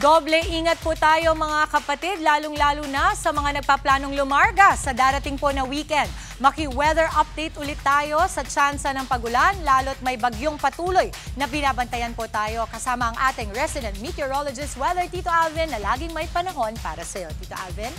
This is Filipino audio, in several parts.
Doble ingat po tayo mga kapatid, lalong-lalo na sa mga nagpaplanong lumarga sa darating po na weekend. Maki-weather update ulit tayo sa tsansa ng pagulan, lalo't may bagyong patuloy na binabantayan po tayo kasama ang ating resident meteorologist, Weather Tito Alvin, na laging may panahon para sa iyo. Tito Alvin?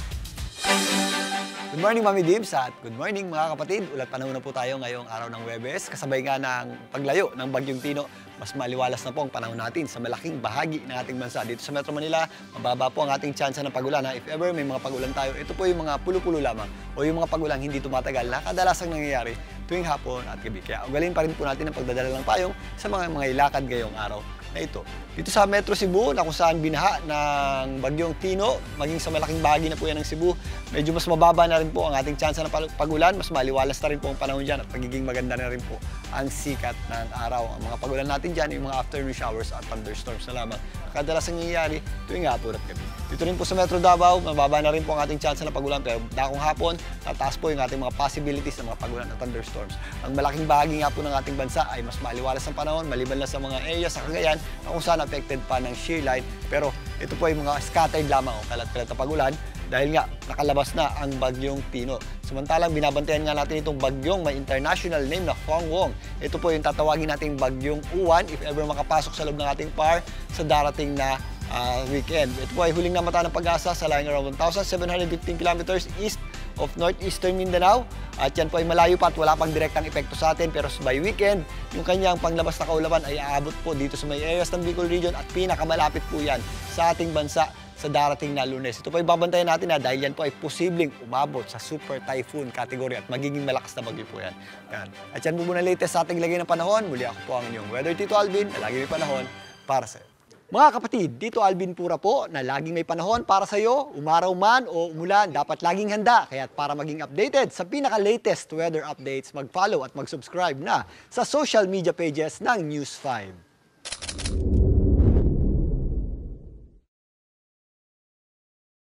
Good morning, Mami Dibs, at good morning mga kapatid. Ulat panahon na po tayo ngayong araw ng Huwebes. Kasabay nga ng paglayo ng Bagyong Tino, mas maliwalas na po ang panahon natin sa malaking bahagi ng ating bansa. Dito sa Metro Manila, mababa po ang ating tsansa ng pagulan. If ever may mga pagulan tayo, ito po yung mga pulo-pulo lamang o yung mga pagulang hindi tumatagal na kadalasang nangyayari tuwing hapon at gabi. Kaya ugalin pa rin po natin ang pagdadala ng payong sa mga ilakad ngayong araw na ito. Dito sa Metro Cebu, na kung saan binaha ng Bagyong Tino, maging sa malaking bahagi na po yan ng Cebu, medyo mas mababa na rin po ang ating tsansa ng pagulan, mas maliwalas na rin po ang panahon dyan at magiging maganda na rin po ang sikat ng araw. Ang mga pagulan natin dyan, yung mga afternoon showers at thunderstorms na lamang kadalasang nangyayari tuwing hapon at gabi. Dito rin po sa Metro Davao, mababa na rin po ang ating tsansa ng pagulan, pero dakong hapon, tataas po yung ating mga possibilities ng mga pagulan at thunderstorms. Ang malaking bahagi nga po ng ating bansa ay mas maliwalas ang panahon, maliban lang sa mga area sa Cagayan na kung saan affected pa ng shear line, pero ito po ay mga scattered lamang o kalat-kalat na pagulan dahil nga nakalabas na ang Bagyong Tino. Samantalang binabantayan nga natin itong bagyong may international name na Hongwong. Ito po yung tatawagin nating Bagyong Uwan if ever makapasok sa loob ng ating PAR sa darating na weekend. Ito po ay huling namata ng pag-asa sa lying around 1,715 kilometers east of northeastern Mindanao. At yan po ay malayo pa at wala pang direktang epekto sa atin, pero by weekend, yung kanyang panglabas na kaulapan ay aabot po dito sa may areas ng Bicol region at pinakamalapit po yan sa ating bansa sa darating na Lunes. Ito po ay babantayan natin na dahil yan po ay posibleng umabot sa super typhoon category at magiging malakas na bagyo po yan. At yan po muna latest sa ating lagay ng panahon. Muli ako po ang inyong Weather Tito Alvin na lagi may panahon para sa iyo. Mga kapatid, dito Alvin Pura po na laging may panahon para sa iyo, umaraw man o umulan, dapat laging handa. Kaya para maging updated sa pinaka-latest weather updates, mag-follow at mag-subscribe na sa social media pages ng News 5.